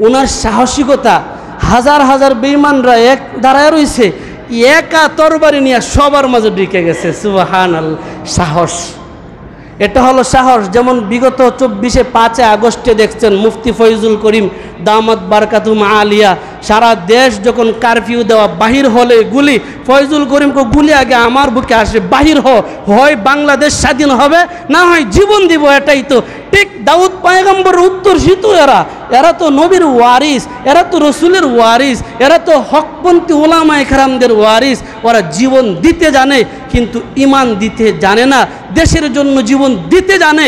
ওনার সাহসিকতা, হাজার হাজার বেঈমানরা এক দাঁড়ায় রয়েছে, একা তরবারি নিয়ে সবার মাঝে ঢুকে গেছে। সুবহানাল্লাহ, সাহস, এটা হলো সাহস। যেমন বিগত 5 আগস্টে দেখছেন মুফতি ফয়জুল করিম দামাত বারকাতুম আলিয়া, সারা দেশ যখন কারফিউ দেওয়া, বাহির হলে গুলি, ফয়জুল করিমকে গুলি আগে আমার বুকে আসে, বাহির হয় বাংলাদেশ স্বাধীন হবে, না হয় জীবন দিব। এটাই তো ঠিক দাউদ পয়গম্বর উত্তরসূরি এরা তো নবীর ওয়ারিস, এরা তো রসুলের ওয়ারিস, এরা তো হকপন্থী ওলামায়ে কেরামদের ওয়ারিস। ওরা জীবন দিতে জানে কিন্তু ইমান দিতে জানে না। দেশের জন্য জীবন দিতে জানে,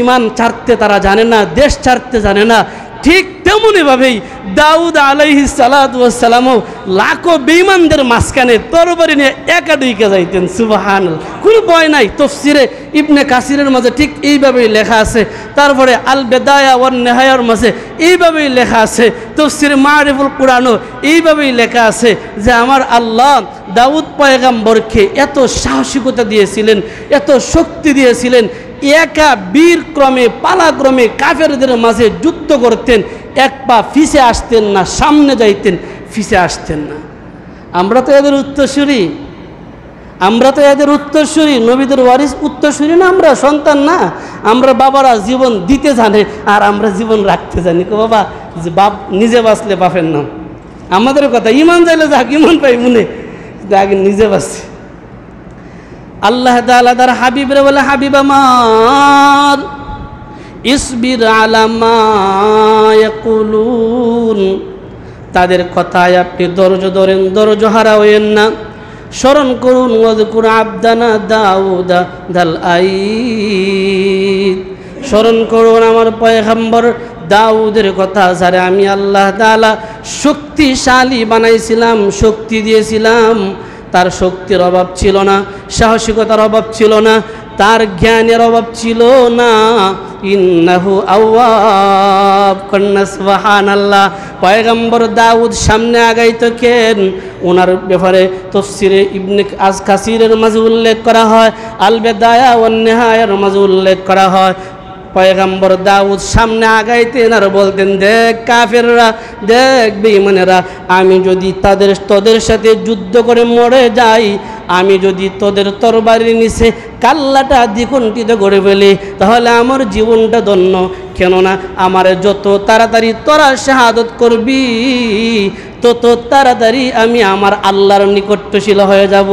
ইমান ছাড়তে তারা জানে না, দেশ ছাড়তে জানে না। ঠিক তেমনিভাবেই দাউদ আলাইহিস সালাতু ওয়াস সালামও লাখো বেঈমানদের মাঝখানে তরবারি নিয়ে একা ঢুকে যাইতেন। সুবহানাল্লাহ, কোনো ভয় নাই। তাফসিরে ইবনে কাসিরের মাঝে ঠিক এইভাবেই লেখা আছে। তারপরে আল বেদায়া ওয়ান নেহায়ার মাঝে এইভাবেই লেখা আছে। তাফসিরে মারিফুল কুরআনও এইভাবেই লেখা আছে যে আমার আল্লাহ দাউদ পয়গম্বরকে এত সাহসিকতা দিয়েছিলেন, এত শক্তি দিয়েছিলেন, একা বীর ক্রমে পালাক্রমে কাফেরদের মাঝে যুদ্ধ করতেন, এক পা ফিসে আসতেন না, সামনে যাইতেন, ফিসে আসতেন না। আমরা তো এদের উত্তরসূরি, নবীদের ওয়ারিস উত্তরসূরি না, আমরা সন্তান না। আমরা বাবারা জীবন দিতে জানে আর আমরা জীবন রাখতে জানি। বাবা যে বাপ নিজে বাঁচলে বাপের নাম, আমাদের কথা ইমান যাইলে যাক, ইমান পাই মনে, আগে নিজে বাঁচছে। আল্লাহ তাআলা তার হাবিবরে বলে, হাবিব আমার ইসবির আলা মা ইয়াকুলুন, তাদের কথায় আপনি ধৈর্য ধরেন, ধৈর্য হারাবেন না। স্মরণ করুন ওয়াজকুর আবদানা দাউদা দাল আইদ, স্মরণ করুন আমার পয়গম্বর দাউদের কথা, যারে আমি আল্লাহ তাআলা শক্তিশালী বানাইছিলাম, শক্তি দিয়েছিলাম। তার শক্তির অভাব ছিল না, সাহসিকতার অভাব ছিল না, তার জ্ঞানের অভাব ছিল না। ইন্নাহু আওয়াব, কন্না সুবহানাল্লাহ। পয়গম্বর দাউদ সামনে আগাইতো কেন? ওনার ব্যাপারে তাফসিরে ইবনে কাসিরের মাঝে উল্লেখ করা হয়, আল বেদায়া ওয়ান নেহায়ার মাঝে উল্লেখ করা হয়। পয়গম্বর দাউদ সামনে আগাইতেন আর বলতেন, দেখ কাফেররা, দেখ বেঈমানেরা, আমি যদি তোদের সাথে যুদ্ধ করে মরে যাই, আমি যদি তোদের তরবারির নিচে কাল্লাটা দ্বিখণ্ডিত করে ফেলি, তাহলে আমার জীবনটা ধন্য। কেননা আমার যত তাড়াতাড়ি তোরা শাহাদত করবি, তত তাড়াতাড়ি আমি আমার আল্লাহর নিকটশীল হয়ে যাব।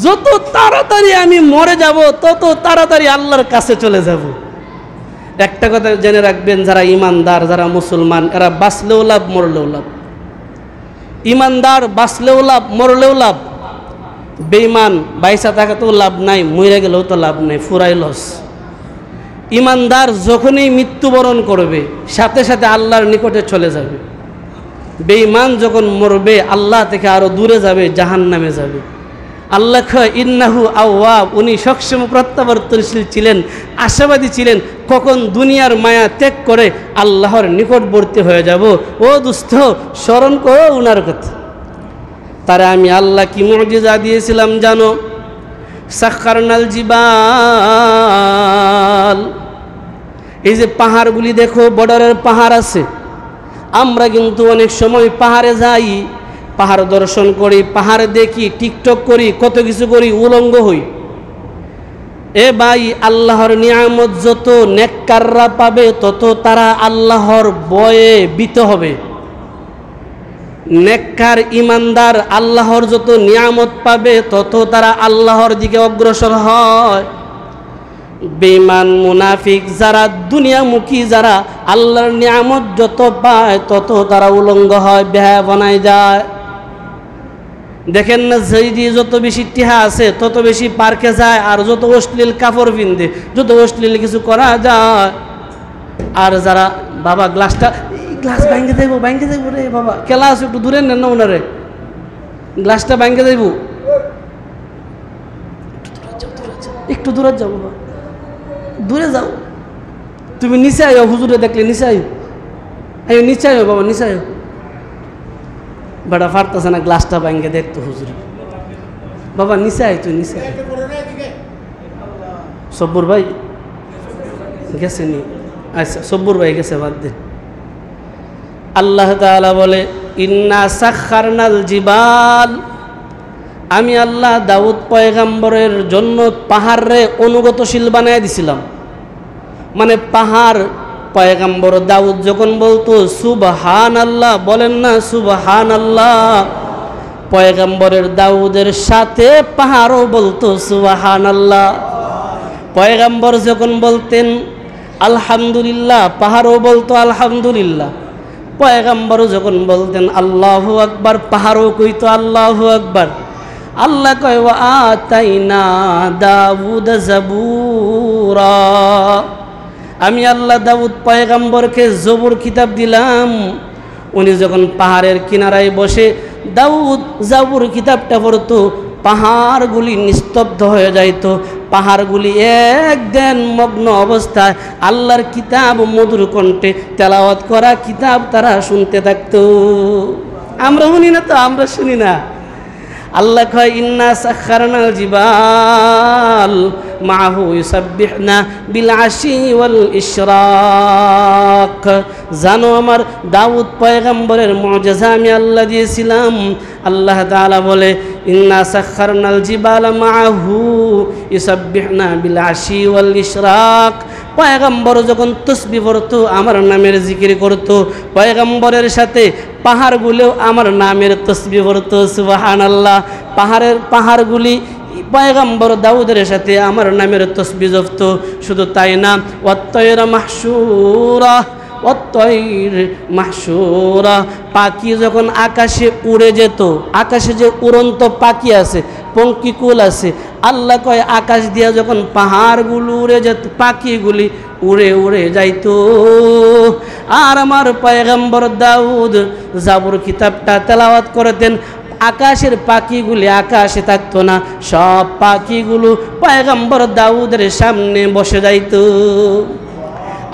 যত তাড়াতাড়ি আমি মরে যাব, তত তাড়াতাড়ি আল্লাহর কাছে চলে যাব। একটা কথা জেনে রাখবেন, যারা ইমানদার, যারা মুসলমান, এরা বাঁচলেও লাভ, মরলেও লাভ। ইমানদার বাঁচলেও লাভ, মরলেও লাভ। বেঈমান বাইসা থাকাতেও লাভ নাই, মরে গেলেও তো লাভ নাই, ফুরাই লস। ইমানদার যখনই মৃত্যুবরণ করবে, সাথে সাথে আল্লাহর নিকটে চলে যাবে। বেঈমান যখন মরবে, আল্লাহ থেকে আরো দূরে যাবে, জাহান্নামে যাবে। আল্লাহ ইন্নাহু আওয়াব, উনি সবসময় প্রত্যাবর্তনশীল ছিলেন, আশাবাদী ছিলেন, কখন দুনিয়ার মায়া ত্যাগ করে আল্লাহর নিকটবর্তী হয়ে যাব। ও দুস্থ, স্মরণ করো উনার কথা। তারা আমি আল্লাহ কি মুজিজা দিয়েছিলাম জানো? সাখখারনাল জিবাল, এই যে পাহাড়গুলি দেখো, বর্ডারের পাহাড় আছে, আমরা কিন্তু অনেক সময় পাহাড়ে যাই, পাহাড় দর্শন করি, পাহাড় দেখি, টিকটক করি, কত কিছু করি, উলঙ্গ হই। এ ভাই, আল্লাহর নিয়ামত যত নেককাররা পাবে, তত তারা আল্লাহর ভয়ে ভীত হবে। নেককার ইমানদার আল্লাহর যত নিয়ামত পাবে, তত তারা আল্লাহর দিকে অগ্রসর হয়। বেঈমান মুনাফিক যারা, দুনিয়ামুখী যারা, আল্লাহর নিয়ামত যত পায়, তত তারা উলঙ্গ হয়, বেহায়া বানায় যায়। দেখেন না, যেই যত বেশি টিহা আছে, তত বেশি পার্কে যায়, আর যত অশ্লীল কাপড় পিনতে, যত অশ্লীল কিছু করা যায়। আর যারা, বাবা গ্লাস ভাঙ্গে যাইব, রে বাবা, খেলা আছে, একটু দূরে নেন না ওনারে, গ্লাসটা ভাঙ্গে যাইব, একটু দূরে যাও বাবা, দূরে যাও। তুমি নিচে আয়ো, হুজুরে দেখলে নিচে আয়ো, নিচে আয়ো বাবা, নিচে আয়ো। বেটা ফাটতেছে না, গ্লাসটা ভাঙ্গে দেখতো হুজুরে। বাবা নিচে আয়, তুই নিচে আয়। সব্বুর ভাই গেছে নি? আচ্ছা, সব্বুর ভাই গেছে, বাদ দে। আল্লাহ তাআলা বলে ইন্না সাখখারনাল জিবাল, আমি আল্লাহ দাউদ পয়গম্বরের জন্য পাহাড়ে অনুগতশীল বানায় দিছিলাম। মানে পাহাড় পয়গম্বর দাউদ যখন বলতো সুবহানাল্লাহ, বলেন না সুবহানাল্লাহ, পয়গম্বরের দাউদের সাথে পাহাড়ও বলতো সুবহানাল্লাহ। পয়গম্বর যখন বলতেন আলহামদুলিল্লাহ, পাহাড়ও বলতো আলহামদুলিল্লাহ। পয়গম্বর যখন বলতেন আল্লাহু আকবার, পাহাড়ও কইতো আল্লাহু আকবার। আল্লাহ কয় ওয়া আতাইনা দাউদ জাবুরা, আমি আল্লাহ দাউদ পয়গম্বরকে জবুর কিতাব দিলাম। উনি যখন পাহাড়ের কিনারায় বসে দাউদ জাবুর কিতাবটা পড়তো, পাহাড়গুলি নিস্তব্ধ হয়ে যাইতো। পাহাড়গুলি একদিন মগ্ন অবস্থায় আল্লাহর কিতাব মধুর কণ্ঠে তেলাওয়াত করা কিতাব তারা শুনতে থাকতো। আমরা শুনি না তো, আমরা শুনি না। আল্লাহ কয় ইন্না সাখখারনাল জিবাল মাহু ইউসাব্বিহনা বিল আশি ওয়াল ইশরাক, জানো আমার দাউদ পয়গম্বরের মুজিজা আমি আল্লাহ দিয়েছিলাম। আল্লাহ তাআলা বলে ইন্না সাখখারনাল জিবাল মাহু ইউসাব্বিহনা বিল আশি ওয়াল ইশরাক। পয়গম্বর যখন তাসবিহ পড়তো, আমার নামের জিকির করতো, পয়গম্বরের সাথে পাহাড়গুলোও আমার নামের তাসবিহ পড়তো সুবহানাল্লাহ। পাহাড়গুলি পয়গম্বর দাউদের সাথে আমার নামের তাসবিহ জপতো। শুধু তাই না, ওয়াত-তায়রা মাহশুরা, ওয়াত-তায়র মাহশুরা, পাখি যখন আকাশে উড়ে যেত, আকাশে যে উড়ন্ত পাখি আছে, পঙ্কিকুল আছে, আল্লাহ কয় আকাশ দিয়া যখন পাহাড়গুলো উড়ে যেত, পাখিগুলি উড়ে উড়ে যাইতো। আর আমার পয়গম্বর দাউদ জাবুর কিতাবটা তেলাওয়াত করতেন, আকাশের পাখিগুলি আকাশে থাকতো না, সব পাখিগুলো পয়গম্বর দাউদের সামনে বসে যাইতো।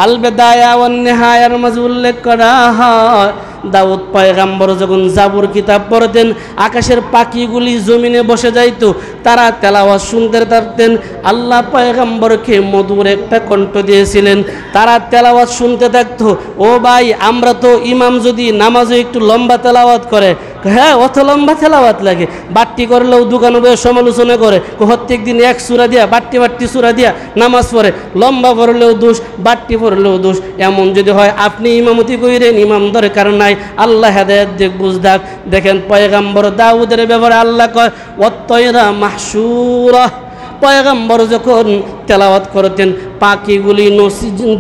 আল বিদায়া ওয়ান নিহায়ার মাঝে উল্লেখ করা হয় দাউদ পয়গম্বর যখন জাবুর কিতাব পড়তেন, আকাশের পাখিগুলি জমিনে বসে যাইতো, তারা তেলাওয়াত শুনতে থাকতেন। আল্লাহ পয়গম্বরকে মধুর একটা কণ্ঠ দিয়েছিলেন, তারা তেলাওয়াত শুনতে থাকতো। ও ভাই, আমরা তো ইমাম যদি নামাজে একটু লম্বা তেলাওয়াত করে, হ্যাঁ অত লম্বা তেলাওয়াত লাগে, বাট্টি করলেও দোকানে বসে সমালোচনা করে, প্রত্যেক দিন এক সূরা দিয়া বাট্টি সূরা দিয়া নামাজ পড়ে, লম্বা পড়লেও দোষ, বাট্টি পড়লেও দোষ। এমন যদি হয় আপনি ইমামতি কইরেন, ইমাম দরকার নাই, আল্লাহ হেদায়েত দেখ বুঝদাক। দেখেন পয়গম্বর দাউদের ব্যাপারে আল্লাহ কয় ওয়াত-তায়রা মাহশুরা, পয়গম্বর যখন তেলাওয়াত করতেন পাখিগুলি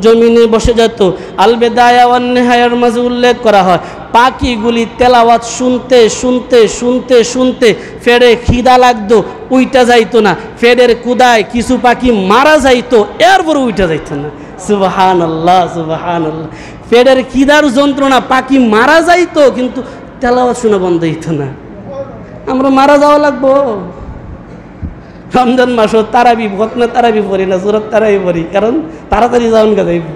জমিনে বসে যেত। আল বিদায়া ওয়ান নিহায়ার মাঝে উল্লেখ করা হয় পাখিগুলি তেলাওয়াত শুনতে শুনতে শুনতে শুনতে ফেরে খিদা লাগতো, উইটা যাইতো না, ফেরের কুদায় কিছু পাখি মারা যাইতো, এরপর উইটা যাইতো না। সুবহানাল্লাহ সুবহানাল্লাহ। ফেরের খিদার যন্ত্রণা, পাখি মারা যাইতো কিন্তু তেলাওয়াত শোনা বন্ধ হইতো না। আমরা মারা যাওয়া লাগবো। রমজান মাসও তারাবি খতমে তারাবি পড়ি না, সূরা তারাবি পড়ি, কারণ তাড়াতাড়ি যাওয়ান কা যাইব।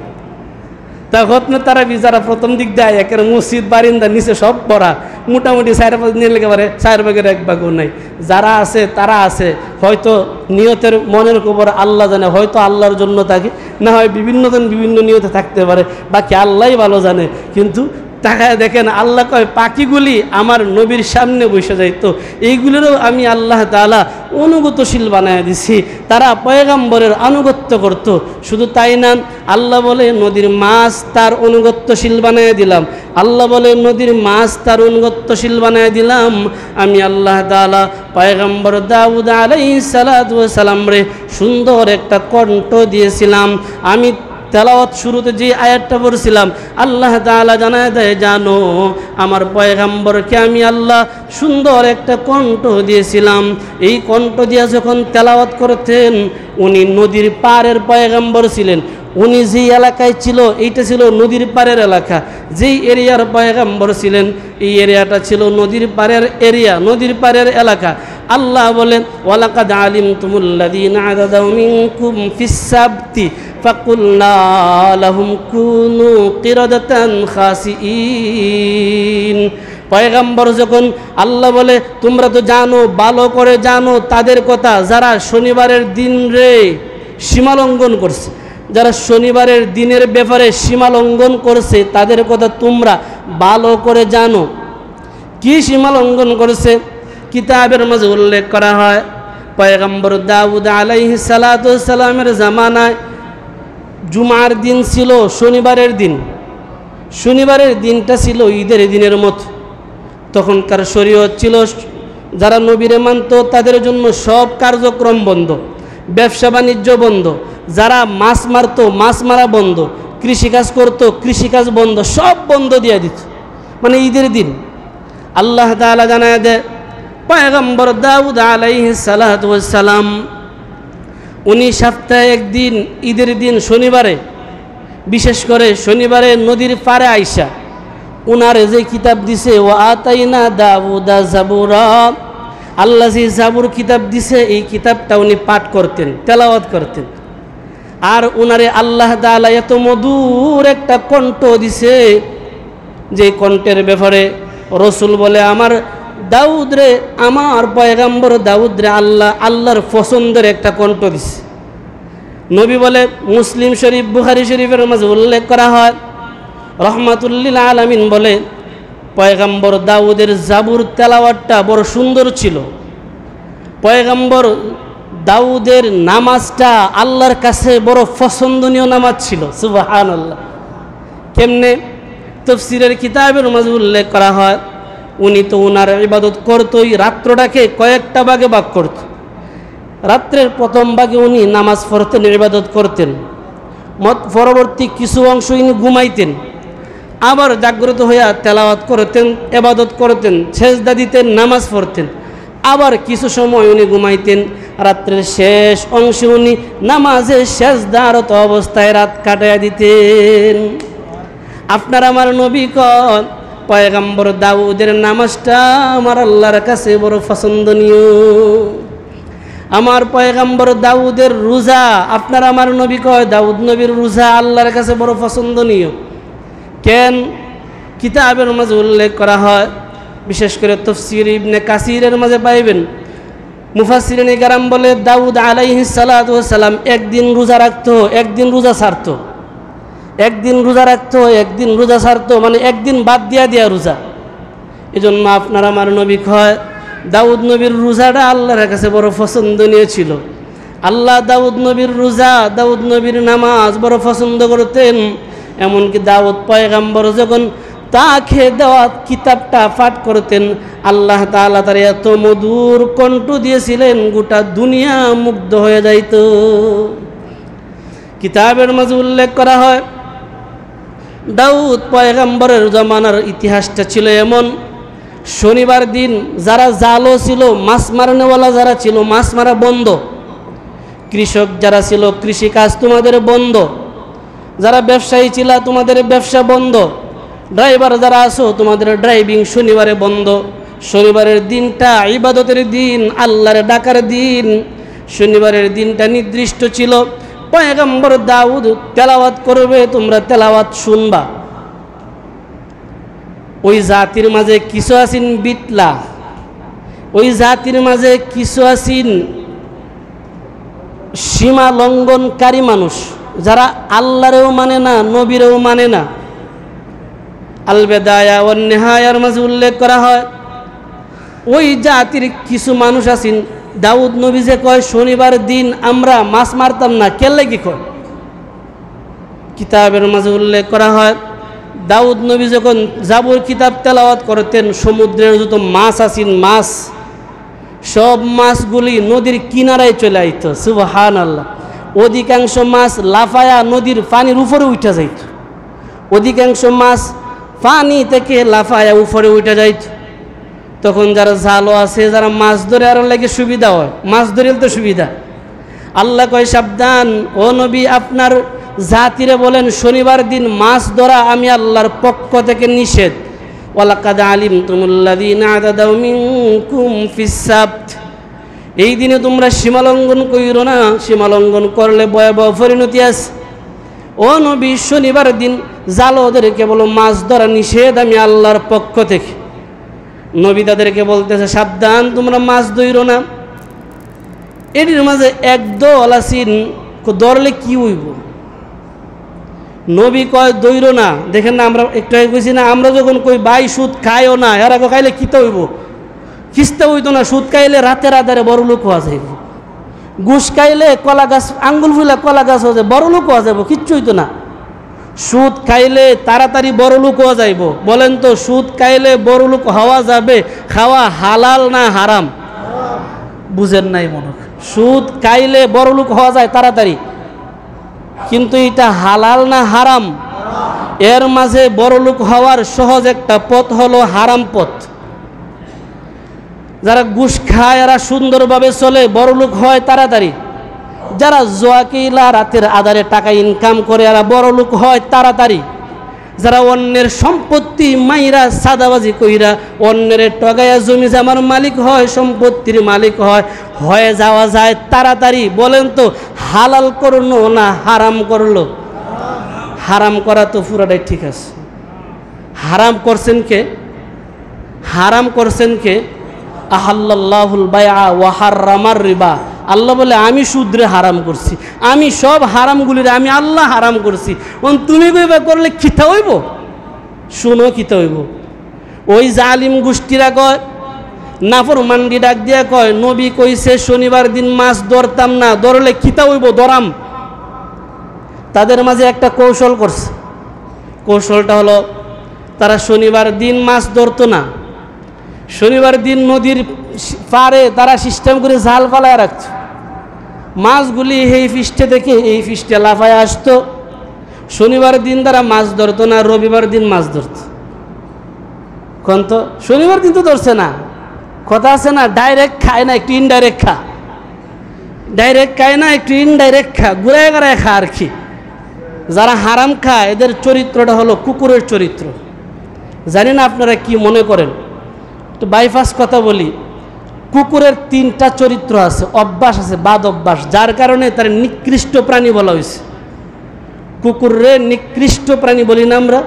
তা খতমে তারাবি যারা প্রথম দিক দেয়, একের মসজিদ বারিন্দা নিচে সব পড়া, মোটামুটি 4-5 দিন লেগে পারে, 4 ভাগের 1 ভাগও নাই। যারা আছে তারা আছে, হয়তো নিয়তের মনের খবর আল্লাহ জানে, হয়তো আল্লাহর জন্য থাকে, না হয় বিভিন্ন জন বিভিন্ন নিয়তে থাকতে পারে, বাকি আল্লাহই ভালো জানে। কিন্তু তাকায় দেখেন আল্লাহ কয় পাখিগুলি আমার নবীর সামনে বসে যাইতো, এইগুলোরও আমি আল্লাহ তাআলা অনুগতশীল বানায় দিছি, তারা পয়গম্বরের আনুগত্য করত। শুধু তাই না, আল্লাহ বলে নদীর মাছ তার অনুগত্যশীল বানায় দিলাম, আল্লাহ বলে নদীর মাছ তার অনুগত্যশীল বানায় দিলাম। আমি আল্লাহ তাআলা পয়গম্বর দাউদ আলাইহিস সালাতু ওয়াস সালাম রে সুন্দর একটা কণ্ঠ দিয়েছিলাম। আমি তেলাওয়াত শুরুতে যে আয়াতটা পড়ছিলাম, আল্লাহ তাআলা জানায় দেয়, জানো আমার পয়গম্বরকে আমি আল্লাহ সুন্দর একটা কণ্ঠ দিয়েছিলাম। এই কণ্ঠ দিয়ে যখন তেলাওয়াত করতেন, উনি নদীর পাড়ের পয়গম্বর ছিলেন। উনি যেই এলাকায় ছিল, এইটা ছিল নদীর পাড়ের এলাকা। যেই এরিয়ার পয়গম্বর ছিলেন, এই এরিয়াটা ছিল নদীর পাড়ের এরিয়া, নদীর পাড়ের এলাকা। আল্লাহ বলেন ওয়ালাকাদ আলিমতুমুল্লাযীনা আ'তাদাউ মিনকুম ফিস সাবতি ফাকুলনা লাহুম কুনু কিরাদাতান খাসিইন। পয়গম্বর যখন আল্লাহ বলে তোমরা তো জানো, ভালো করে জানো তাদের কথা, যারা শনিবারের দিন রে সীমালঙ্ঘন করছে, যারা শনিবারের দিনের ব্যাপারে সীমা লঙ্ঘন করছে তাদের কথা তোমরা ভালো করে জানো। কি সীমা লঙ্ঘন করেছে? কিতাবের মাঝে উল্লেখ করা হয় পয়গম্বর দাউদ আলাইহিস সালাতু ওয়াস সালামের জামানায় জুমার দিন ছিল শনিবারের দিন। শনিবারের দিনটা ছিল ঈদের দিনের মতো। তখনকার শরীয়ত ছিল যারা নবীরে মানত তাদের জন্য সব কার্যক্রম বন্ধ, ব্যবসা বাণিজ্য বন্ধ, যারা মাছ মারত মাছ মারা বন্ধ, কৃষিকাজ করত কৃষিকাজ বন্ধ, সব বন্ধ দিয়ে দিত। মানে ঈদের দিন আল্লাহ তাআলা জানায় দেয় পয়গম্বর দাউদ আলাইহিস সালাতু ওয়াস সালাম উনি সপ্তাহে একদিন ঈদের দিন শনিবারে, বিশেষ করে শনিবারে নদীর পাড়ে আইসা উনারে যে কিতাব দিছে ওয়া আতাইনা দাউদা জাবুরা, আল্লাহ যে জাবুর কিতাব দিছে এই কিতাবটা উনি পাঠ করতেন, তেলাওয়াত করতেন। আর উনারে আল্লাহ তাআলা এত মধুর একটা কণ্ঠ দিছে যে কণ্ঠের ব্যাপারে রসুল বলে আমার দাউদ রে, আমার পয়গম্বর দাউদ রে আল্লাহর পছন্দের একটা কণ্ঠ দিছে। নবী বলে মুসলিম শরীফ বুখারী শরীফের মাঝে উল্লেখ করা হয় রহমাতুল্লিল আলামিন বলে পয়গম্বর দাউদের জাবুর তেলাওয়াতটা বড় সুন্দর ছিল। পয়গম্বর দাউদের নামাজটা আল্লাহর কাছে বড় পছন্দনীয় নামাজ ছিল। সুবহানাল্লাহ। কেমনে? তাফসীরের কিতাবের মাঝে উল্লেখ করা হয় উনি তো উনার ইবাদত করতই, রাত্রটাকে কয়েকটা ভাগে ভাগ করত। রাত্রের প্রথম ভাগে উনি নামাজ পড়তেন, ইবাদত করতেন, পরবর্তী কিছু অংশ উনি ঘুমাইতেন, আবার জাগ্রত হইয়া তেলাওয়াত করতেন, ইবাদত করতেন, সেজদা দিতেন, নামাজ পড়তেন, আবার কিছু সময় উনি ঘুমাইতেন। রাত্রের শেষ অংশে উনি নামাজে সেজদারত অবস্থায় রাত কাটাইয়া দিতেন। আপনার আমার নবী কন পয়গম্বর দাউদের নামাজটা আমার আল্লাহর কাছে বড় পছন্দনীয়। আমার পয়গম্বর দাউদের রোজা, আপনার আমার নবী কয় দাউদ নবীর রোজা আল্লাহর কাছে বড় পছন্দনীয়। কেন? কিতাবের মাঝে উল্লেখ করা হয়, বিশেষ করে তাফসীর ইবনে কাসিরের মাঝে পাইবেন। মুফাসসিরিনে কেরাম বলে দাউদ আলাইহিস সালাতু ওয়াস সালাম একদিন রোজা রাখতো, একদিন রোজা ছাড়তো, একদিন রোজা রাখতো, একদিন রোজা ছাড়তো, মানে একদিন বাদ দিয়া রোজা। এজন্য আপনার আমার নবী কয় দাউদ নবীর রোজাটা আল্লাহর কাছে বড় পছন্দনীয় ছিল। আল্লাহ দাউদ নবীর রোজা, দাউদ নবীর নামাজ বড় পছন্দ করতেন। এমনকি দাউদ পয়গম্বর যখন তাকে দেওয়া কিতাবটা পাঠ করতেন আল্লাহ তাআলা তার এত মধুর কণ্ঠ দিয়েছিলেন গোটা দুনিয়া মুগ্ধ হয়ে যাইত। কিতাবের মাঝে উল্লেখ করা হয় দাউদ পয়গম্বরের জামানার ইতিহাসটা ছিল এমন, শনিবার দিন যারা জালও ছিল, মাছ মারনেওয়ালা যারা ছিল মাছ মারা বন্ধ, কৃষক যারা ছিল কৃষিকাজ তোমাদের বন্ধ, যারা ব্যবসায়ী ছিল তোমাদের ব্যবসা বন্ধ, ড্রাইভার যারা আছো তোমাদের ড্রাইভিং শনিবারে বন্ধ। শনিবারের দিনটা ইবাদতের দিন, আল্লাহর ডাকার দিন। শনিবারের দিনটা নির্দিষ্ট ছিল, পয়গম্বর দাউদ তেলাওয়াত করবে, তোমরা তেলাওয়াত শুনবা। ওই জাতির মাঝে কিছু আছেন বিটলা, ওই জাতির মাঝে কিছু আছেন সীমা লঙ্ঘনকারী মানুষ, যারা আল্লাহরেও মানে না, নবীরেও মানে না। আল বেদায়া ওয়ান নিহায়ার মাঝে উল্লেখ করা হয় ওই জাতির কিছু মানুষ আছেন দাউদ নবী যে কয় শনিবার দিন আমরা মাছ মারতাম না, কেলে কি কয়? কিতাবের মাঝে উল্লেখ করা হয় দাউদ নবী যখন জাবুর কিতাব তেলাওয়াত করতেন সমুদ্রের যত মাছ আছেন মাছ, সব মাছগুলি নদীর কিনারায় চলে আইত। সুবহানাল্লাহ। অধিকাংশ মাছ লাফায়া নদীর পানির উপরে উঠে যাইত, অধিকাংশ মাছ পানি থেকে লাফায়া উপরে উঠে যাইত। তখন যারা জালও আছে, যারা মাছ ধরে আর লাগে সুবিধা হয়, মাছ ধরেল তো সুবিধা। আল্লাহ কয় সাবধান ও নবী, আপনার জাতিরে বলেন শনিবার দিন মাছ ধরা আমি আল্লাহর পক্ষ থেকে নিষেধ। ওয়ালাকাদ আলিমতুমুল্লাযীনা আতাদাউ মিনকুম ফিস সাbt, এই দিনে তোমরা সীমালঙ্ঘন কইরো না, সীমালঙ্ঘন করলে ভয়াবহ পরিণতি আছে। ও নবী, শনিবার দিন জালদেরকে বলো মাছ ধরা নিষেধ আমি আল্লাহর পক্ষ থেকে। নবী তাদেরকে বলতেছে সাবধান, তোমরা মাছ ধইরো না। এটির মাঝে একদল আছেন ধরলে কি হইব, নবী কয় দৈর না। দেখেন না, আমরা একটু আগে কইছি না, আমরা যখন কই ভাই সুদ খায়ও না, এরা খাইলে কিতে হইব, খিস্তে হইতো না। সুদ খাইলে রাতের আধারে বড় লোক হওয়া যাইব, ঘুষ খাইলে কলা গাছ আঙ্গুল ফুলা কলা গাছ হয়ে যায়, বড় লোক হওয়া যাবো, কিচ্ছু হইতো না। সুদ খাইলে তাড়াতাড়ি বড় লোক হওয়া যাইব। বলেন তো, সুদ খাইলে বড় লোক হওয়া যাবে? খাওয়া হালাল না হারাম? বুঝেন নাই মনে হয়। সুদ খাইলে বড় লোক হওয়া যায় তাড়াতাড়ি, কিন্তু এটা হালাল না হারাম? এর মাঝে বড় লোক হওয়ার সহজ একটা পথ হলো হারাম পথ। যারা ঘুষ খায় এরা সুন্দরভাবে চলে, বড় লোক হয় তাড়াতাড়ি। যারা জুয়া কিলা রাতের আধারে টাকা ইনকাম করে এরা বড় লোক হয় তাড়াতাড়ি। যারা অন্যের সম্পত্তি মাইরা সাদাবাজি কইরা অন্যের টগাইয়া জমি জামার মালিক হয়, সম্পত্তির মালিক হয়, হয়ে যাওয়া যায় তাড়াতাড়ি। বলেন তো, হালাল করলো না হারাম করলো? হারাম করা তো পুরাটাই ঠিক আছে। হারাম করছেন কে? হারাম করছেন কে? আহাল্লাল্লাহুল বাইআ ওয়া হাররামার রিবা। আল্লাহ বলে আমি সুদরে হারাম করছি, আমি সব হারামগুলিরে আমি আল্লাহ হারাম করছি। তুমি কইবা করলে খিতা হইব? শুনো খিতা হইব। ওই জালিম গোষ্ঠীরা কয়, নাফরমানকে ডাক দিয়া কয়, নবী কইছে শনিবার দিন মাছ ধরতাম না, ধরলে খিতা হইব, ধরাম। তাদের মাঝে একটা কৌশল করছে। কৌশলটা হলো, তারা শনিবার দিন মাছ ধরতো না। শনিবার দিন নদীর পাড়ে তারা সিস্টেম করে জাল ফালায় রাখত। মাছগুলি এই পৃষ্ঠে থেকে এই পৃষ্ঠে লাফায় আসতো। শনিবার দিন তারা মাছ ধরতো না, রবিবার দিন মাছ ধরত। কোন তো শনিবার দিন তো ধরছে না, কথা আছে না, ডাইরেক্ট খায় না, একটু ইনডাইরেক্ট খা। ডাইরেক্ট খায় না, একটু ইনডাইরেক্ট খা, ঘুরায় ঘুরায় খা আর কি। যারা হারাম খায় এদের চরিত্রটা হলো কুকুরের চরিত্র। জানি না আপনারা কি মনে করেন, তো বাইপাস কথা বলি। কুকুরের তিনটা চরিত্র আছে, অভ্যাস আছে, বাদ অভ্যাস, যার কারণে তার নিকৃষ্ট প্রাণী বলা হয়েছে। কুকুরে নিকৃষ্ট প্রাণী বলি না আমরা?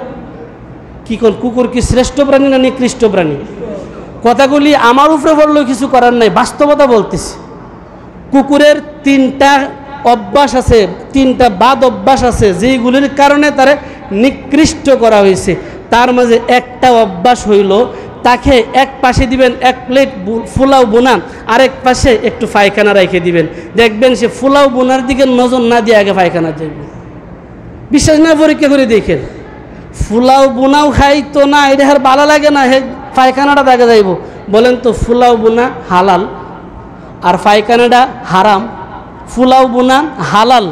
কি কোন কুকুর কি শ্রেষ্ঠ প্রাণী না নিকৃষ্ট প্রাণী? কথাগুলি আমার উপরে বললেও কিছু করার নাই, বাস্তবতা বলতেছি। কুকুরের তিনটা অভ্যাস আছে, তিনটা বাদ অভ্যাস আছে, যেগুলির কারণে তারে নিকৃষ্ট করা হয়েছে। তার মাঝে একটা অভ্যাস হইল, তাকে এক পাশে দিবেন এক প্লেট ফুলাও বোনা, আরেক পাশে একটু পায়খানা রেখে দিবেন, দেখবেন সে ফুলাও বোনার দিকে নজর না দিয়ে আগে পায়খানা যাবে। বিশ্বাস না, পরীক্ষা করে দেখেন। ফুলাও বোনাও খাই তো না, এটা আর ভালো লাগে না, হে পায়খানাটা দেখা যাইব। বলেন তো, ফুলাও বোনা হালাল আর পায়খানাটা হারাম? ফুলাও বোনা হালাল,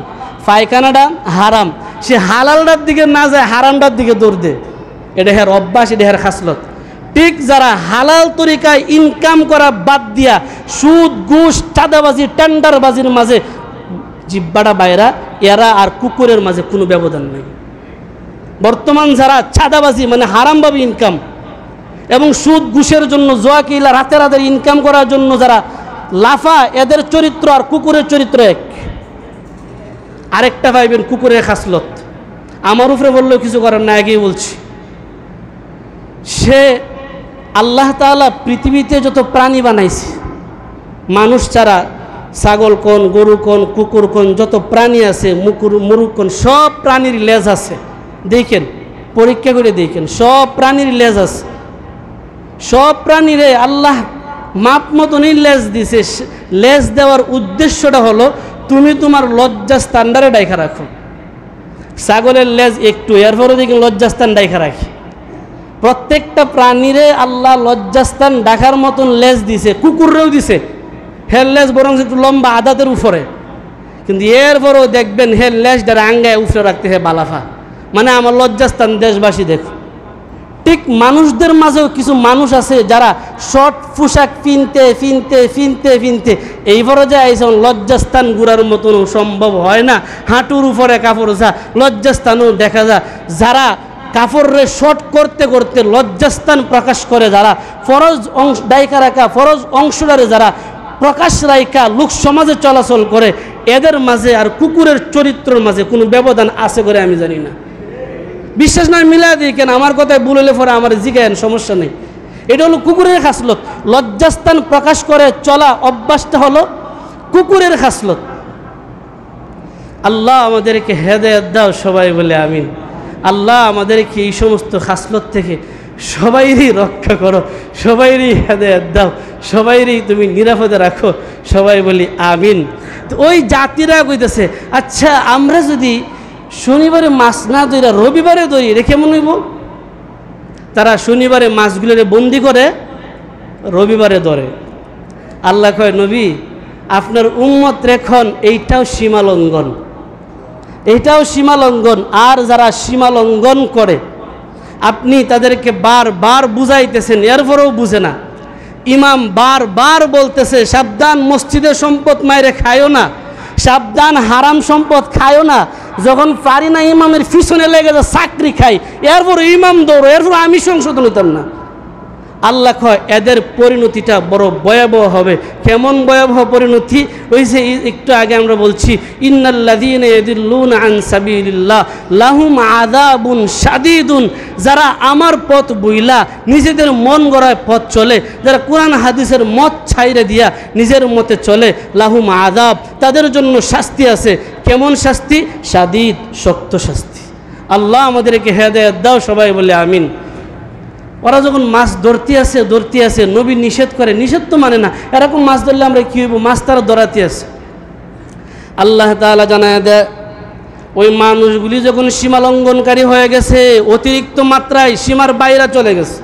পায়খানাটা হারাম। সে হালালটার দিকে না যায়, হারামটার দিকে দৌড় দে। এটা হের অভ্যাস, এটা হের খাসলত। ঠিক যারা হালাল তরিকায় ইনকাম করা বাদ দিয়া সুদ ঘুষ চাঁদাবাজি টেন্ডারবাজির মাঝে জিব্বাটা বাইরা, এরা আর কুকুরের মাঝে কোনো ব্যবধান নেই। বর্তমান যারা চাঁদাবাজি মানে হারামভাবে ইনকাম এবং সুদ ঘুষের জন্য জোয়া কিলা রাতে রাতে ইনকাম করার জন্য যারা লাফা, এদের চরিত্র আর কুকুরের চরিত্র এক। আরেকটা পাইবেন কুকুরের খাসলত, আমার উপরে বললেও কিছু করার না, আগেই বলছি। সে আল্লাহ তাআলা পৃথিবীতে যত প্রাণী বানাইছে, মানুষ ছাড়া ছাগল কোন, গরু কোন, কুকুর কোন, যত প্রাণী আছে, মুরুগ কোন, সব প্রাণীর লেজ আছে। দেখেন, পরীক্ষা করে দেখেন, সব প্রাণীর লেজ আছে। সব প্রাণীরে আল্লাহ মাপ মতনই লেজ দিছে। লেজ দেওয়ার উদ্দেশ্যটা হলো তুমি তোমার লজ্জাস্থানটারে ডাইখা রাখো। ছাগলের লেজ একটু, এরপরে দেখেন লজ্জাস্থান ডাইখা রাখি। প্রত্যেকটা প্রাণীরে আল্লাহ লজ্জাস্থান ডাকার মতন লেজ দিছে, কুকুরেও দিছে। হের লেজ বরং একটু লম্বা, আদাতের উপরে, কিন্তু এরপরেও দেখবেন হের লেজটারে আঙ্গায় উপরে রাখতে হে বালাফা, মানে আমার লজ্জাস্থান দেশবাসী দেখো। ঠিক মানুষদের মাঝেও কিছু মানুষ আছে যারা শর্ট পোশাক কিনতে ফিনতে ফিনতে ফিনতে এইবারও যে আইসন লজ্জাস্থান ঘুরার মতন সম্ভব হয় না। হাঁটুর উপরে কাপড় যা, লজ্জাস্থানও দেখা যায়। যারা কাপড়রে শর্ট করতে করতে লজ্জাস্থান প্রকাশ করে, যারা ফরজ অংশ ডাইকা রাখা, ফরজ অংশটারে যারা প্রকাশ রাইকা লোক সমাজে চলাচল করে, এদের মাঝে আর কুকুরের চরিত্রের মাঝে কোনো ব্যবধান আছে করে আমি জানি না। বিশ্বাস নয় মিলাই দিই কেন, আমার কথায় বললে পরে আমার জিজ্ঞাসা, সমস্যা নেই। এটা হলো কুকুরের খাসলত। লজ্জাস্থান প্রকাশ করে চলা অভ্যাসটা হলো কুকুরের খাসলত। আল্লাহ আমাদেরকে হেদায়েত দাও, সবাই বলে আমিন। আল্লাহ আমাদেরকে এই সমস্ত খাসলত থেকে সবাইরই রক্ষা করো, সবাইরই হেদায়েত দাও, সবাইরই তুমি নিরাপদে রাখো, সবাই বলি আমিন। তো ওই জাতিরা কইতেছে, আচ্ছা আমরা যদি শনিবারে মাছ না ধরি রবিবারে ধরি, এটা কেমন হইব? তারা শনিবারে মাছগুলোরে বন্দি করে রবিবারে ধরে। আল্লাহ কয়, নবী আপনার উম্মত রেখন এইটাও সীমালঙ্ঘন, এইটাও সীমালঙ্ঘন। আর যারা সীমালঙ্ঘন করে আপনি তাদেরকে বারবার বুঝাইতেছেন, এরপরেও বুঝে না। ইমাম বারবার বলতেছে, সাবধান মসজিদের সম্পদ মাইরে খায়ও না, সাবধান হারাম সম্পদ খায়ও না। যখন পারি না ইমামের পিছনে লেগে যা চাকরি খাই, এরপর ইমাম দৌড়ো, এরপর আমি সংশোধন হইতাম না। আল্লাহ কয় এদের পরিণতিটা বড় ভয়াবহ হবে। কেমন ভয়াবহ পরিণতি? ওই যে একটু আগে আমরা বলছি, ইন্নাল্লাযীনা ইয়াদিল্লুনা আন সাবিলিল্লাহ লাহুম আযাবুন শাদীদুন। যারা আমার পথ বইলা নিজেদের মন গড়ায় পথ চলে, যারা কোরআন হাদিসের মত ছাইরে দিয়া নিজের মতে চলে, লাহুম আযাব, তাদের জন্য শাস্তি আছে। কেমন শাস্তি? শাদীদ, শক্ত শাস্তি। আল্লাহ আমাদেরকে হেদায়েত দাও, সবাই বলে আমিন। ওরা যখন মাছ ধরতে আছে, নবী নিষেধ করে, নিষেধ তো মানে না, এরকম মাছ ধরলে আমরা কী হইব? মাছ তারা ধরাতে আছে। আল্লাহ তাআলা জানায় দেয়, ওই মানুষগুলি যখন সীমা লঙ্ঘনকারী হয়ে গেছে, অতিরিক্ত মাত্রায় সীমার বাইরে চলে গেছে,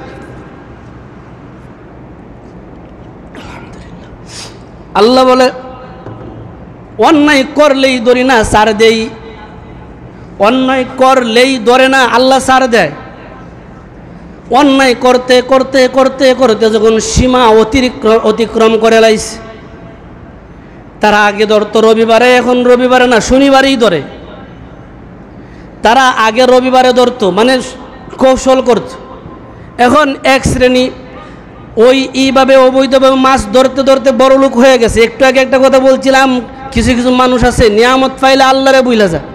আল্লাহ বলে অন্যায় করলেই ধরি না, ছাড় দেই। অন্যায় করলেই ধরে না, আল্লাহ ছাড় দেয়। অন্যায় করতে করতে করতে করতে যখন সীমা অতিক্রম করে লাইছে, তারা আগে ধরতো রবিবারে, এখন রবিবারে না শনিবারেই ধরে। তারা আগে রবিবারে ধরতো, মানে কৌশল করত। এখন এক শ্রেণী ওই এইভাবে অবৈধভাবে মাছ ধরতে ধরতে বড় লোক হয়ে গেছে। একটু আগে একটা কথা বলছিলাম, কিছু কিছু মানুষ আছে নিয়ামত পাইলে আল্লাহরে বুইলা যায়,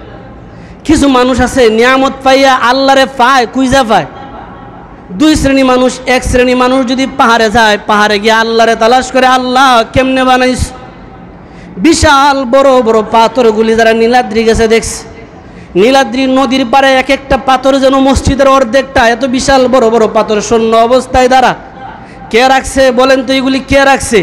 কিছু মানুষ আছে নিয়ামত পাইয়া আল্লাহরে পায় কুইজা পায়। দুই শ্রেণী মানুষ। এক শ্রেণী মানুষ যদি পাহাড়ে যায়, পাহাড়ে গিয়ে আল্লাহরে তালাশ করে, আল্লাহ কেমনে বানাইস? বিশাল বড় বড় পাথরগুলি যারা নীলাদ্রি গেছে দেখছে, নীলাদ্রি নদীর পাড়ে এক একটা পাথর যেন মসজিদের অর্ধেকটা, এত বিশাল বড় বড় পাথর শূন্য অবস্থায় দ্বারা কে রাখছে বলেন তো? এগুলি কে রাখছে?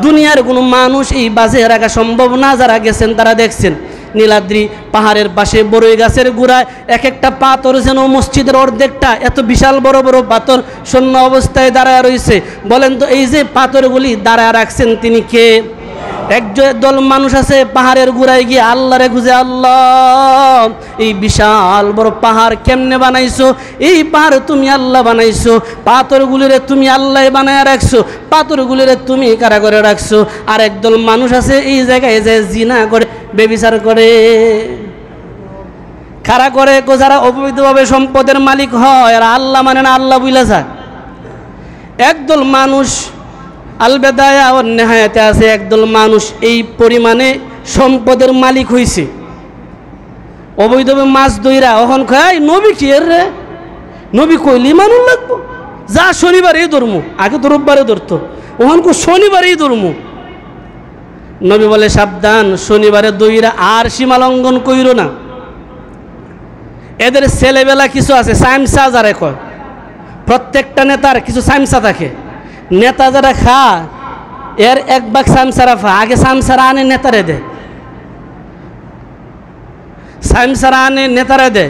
দুনিয়ার কোনো মানুষ এই বাজে রাখা সম্ভব না। যারা গেছেন তারা দেখছেন নীলাদ্রি পাহাড়ের পাশে বড়ই গাছের গোড়ায় এক একটা পাথর যেন মসজিদের অর্ধেকটা, এত বিশাল বড় বড় পাথর শূন্য অবস্থায় দাঁড়ায় রয়েছে। বলেন তো এই যে পাথরগুলি দাঁড়ায় রাখছেন তিনি কে? একদল মানুষ আছে পাহাড়ের গোড়ায় গিয়ে আল্লাহরে খুঁজে, আল্লাহ এই বিশাল বড় পাহাড় কেমনে বানাইছো? এই পাহাড় তুমি আল্লাহ বানাইছো, পাথরগুলিরে তুমি আল্লাহ বানায় রাখছো, পাথরগুলিরে তুমি কারা করে রাখছো। আর একদল মানুষ আছে এই জায়গায় যে জিনা করে, বেবিচার করে, খাড়া করে, যারা অবৈধভাবে সম্পদের মালিক হয় আর আল্লাহ মানে না, আল্লাহ বুইলা যায়। একদল মানুষ আল বেদায়া ওয়ান নিহায়াতে আছে, একদল মানুষ এই পরিমাণে সম্পদের মালিক হইছে, অবৈধভাবে মাছ ধইরা এখন কয় নবী কি এর রে, নবী কইলি মানুষ লাগবো, যা শনিবারেই ধরমু, আগে তো রোববারে ধরতো, ওখান শনিবারেই ধরমু। নবী বলে সাবধান, শনিবারে দইরা আর সীমা লঙ্ঘন কইর না। এদের ছেলেবেলা কিছু আছে সাইমসা, যারা কয় প্রত্যেকটা নেতার কিছু সাইমসা থাকে। নেতা যারা খা এর এক ভাগ সামসারা ফা, আগে সামসারা আনে নেতারে দে, সামসারা আনে নেতারে দে।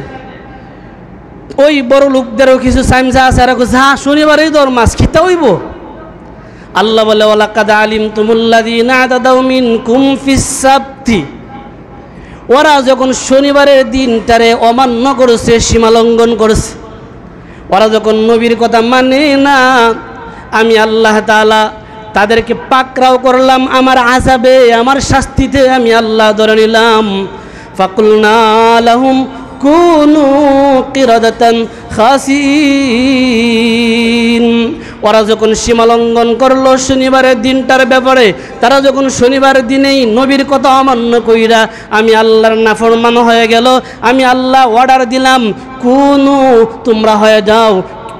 ওই বড় লোকদেরও কিছু সাইমসা আছে, আর যা শনিবারেই ধর মাছ খিতা হইব। আল্লাহ বলে ওয়ালাকাদ আলিমতুমুল্লাযীনা আতাদাউ মিনকুম ফিস সাবতি, ওরা যখন শনিবারের দিনটারে অমান্য করেছে, সীমা লঙ্ঘন করেছে, ওরা যখন নবীর কথা মানে না, আমি আল্লাহ তাআলা তাদেরকে পাকড়াও করলাম আমার আযাবে, আমার শাস্তিতে আমি আল্লাহ ধরে নিলাম। ফাকুলনা লাহুম কুনু কিরাদাতান খাসিন। ওরা যখন সীমা লঙ্ঘন করলো শনিবারের দিনটার ব্যাপারে, তারা যখন শনিবার দিনেই নবীর কথা অমান্য কইরা আমি আল্লাহর নাফরমান হয়ে গেল, আমি আল্লাহ অর্ডার দিলাম কুনু, তোমরা হয়ে যাও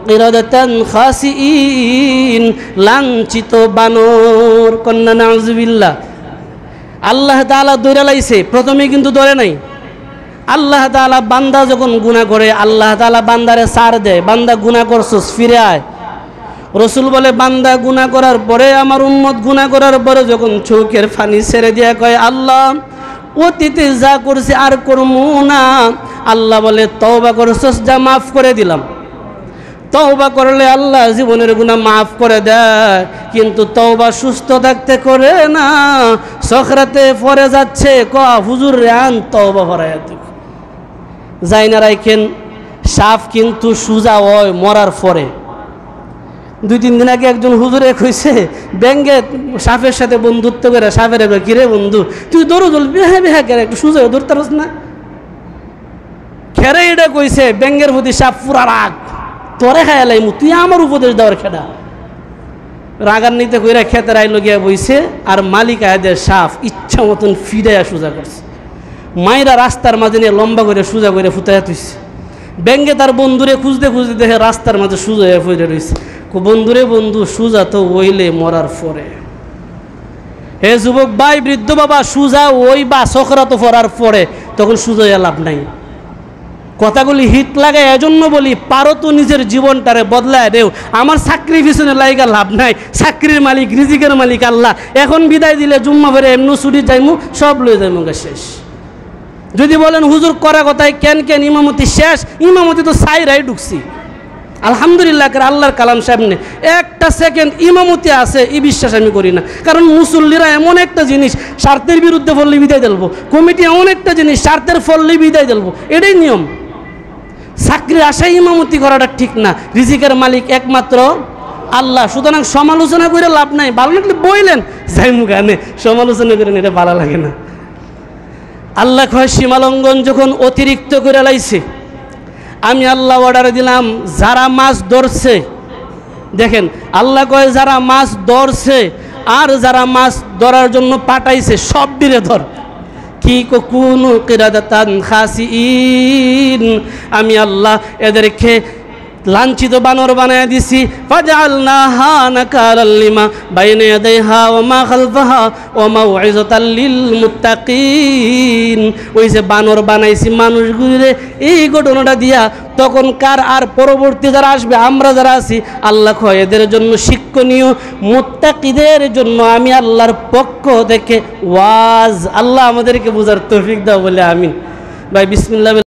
কিরাদাতান খাসিন, লাঞ্ছিত বানর। কন্যা নাউজুবিল্লাহ। আল্লাহ তাআলা ধরে লাইছে, প্রথমে কিন্তু ধরে নাই। আল্লাহ তাআলা বান্দা যখন গুনাহ করে আল্লাহ তাআলা বান্দারে ছাড় দেয়, বান্দা গুনাহ করছস ফিরে আয়। রসুল বলে বান্দা গুনাহ করার পরে, আমার উম্মত গুনাহ করার পরে যখন চোখের পানি ছেড়ে দিয়া কয় আল্লাহ অতীতে যা করছি আর করবো না, আল্লাহ বলে তওবা করছস, যা মাফ করে দিলাম। তওবা করলে আল্লাহ জীবনের গুনাহ মাফ করে দেয়, কিন্তু তওবা সুস্থ থাকতে করে না। সখরাতে পরে যাচ্ছে হুজুর রান তওবা ভরাইয়া দেব, যাই না রাখেন। সাপ কিন্তু সুজা হয় মরার পরে। 2-3 দিন আগে একজন হুজুরে কইছে ব্যাঙ্গে সাপের সাথে বন্ধুত্ব করে সাপের কিরে বন্ধু তুই দৌড় বেহা বেহা করে একটু সুজা ধরতে পারস না। খেরে এটা কইছে ব্যাঙ্গের প্রতি সাপ পুরা রাগ, তোরে খায় লাইমু, তুই আমার উপদেশ দেওয়ার খেডা। রাগান্বিত কইরা খেতে আইলো গিয়া বইছে, আর মালিক আয়াদের সাপ ইচ্ছা মতন ফিরাইয়া সোজা করছে। মাইরা রাস্তার মাঝে নিয়ে লম্বা করে সোজা করে ফুটাইয়া তুইছে। ব্যাঙ্গে তার বন্ধুরে খুঁজতে খুঁজতে দেখে রাস্তার মাঝে সোজা হয়ে ফিরে রয়েছে। বন্ধুরে বন্ধু সোজা তো ওইলে মরার পরে। হে যুবক ভাই, বৃদ্ধ বাবা, সোজা ওই বা সখরাত পড়ার পরে, তখন সোজা হয়ে লাভ নাই। কথাগুলি হিট লাগে, এজন্য বলি পারো তো নিজের জীবনটারে বদলায় দেও। আমার চাকরি পিছনে লাইগা লাভ নাই, চাকরির মালিক রিজিকের মালিক আল্লাহ। এখন বিদায় দিলে জুম্মা ভরে এমনি ছুটি যাইমু, সব লয়ে যাইমু শেষ। যদি বলেন হুজুর করা কথায় কেন কেন ইমামতি শেষ, ইমামতি তো সাইরাই ঢুকছি আলহামদুলিল্লাহ। আল্লাহর কালাম সামনে একটা সেকেন্ড ইমামতি আছে এই বিশ্বাস আমি করি না। কারণ মুসল্লিরা এমন একটা জিনিস, স্বার্থের বিরুদ্ধে ফললে বিদায় দেবো। কমিটি এমন একটা জিনিস, স্বার্থের ফললে বিদায় দেবো, এটাই নিয়ম। চাকরির আশায় ইমামতি করাটা ঠিক না। রিজিকের মালিক একমাত্র আল্লাহ। সুতরাং সমালোচনা করে লাভ নাই। ভালো লাগলে বইলেন, যাই মুখানে সমালোচনা করেন, এটা ভালো লাগে না। আল্লাহ কয় সীমালঙ্ঘন যখন অতিরিক্ত করে লাইছে, আমি আল্লাহ অর্ডার দিলাম যারা মাছ ধরছে, দেখেন আল্লাহ কয় যারা মাছ ধরছে আর যারা মাছ ধরার জন্য পাঠাইছে সব দিনে ধর। কি কোন কিরাদাতান খাসিইন, আমি আল্লাহ এদেরকে লাঞ্ছিত বানর বানায় দিছি। ফাজআলনাহা নাকালাল লিমা বাইনা ইয়াদাইহা ওয়া মা খালফাহা ওয়া মাউইযাতাল লিল মুত্তাকিন। ওই যে বানর বানাইছি মানুষগুলিরে, এই ঘটনাটা দিয়া তখনকার আর পরবর্তী যারা আসবে, আমরা যারা আছি, আল্লাহ কয় এদের জন্য শিক্ষণীয়, মুত্তাকিদের জন্য আমি আল্লাহর পক্ষ থেকে ওয়াজ। আল্লাহ আমাদেরকে বুঝার তৌফিক দাও বলে আমিন। ভাই বিসমিল্লাহ।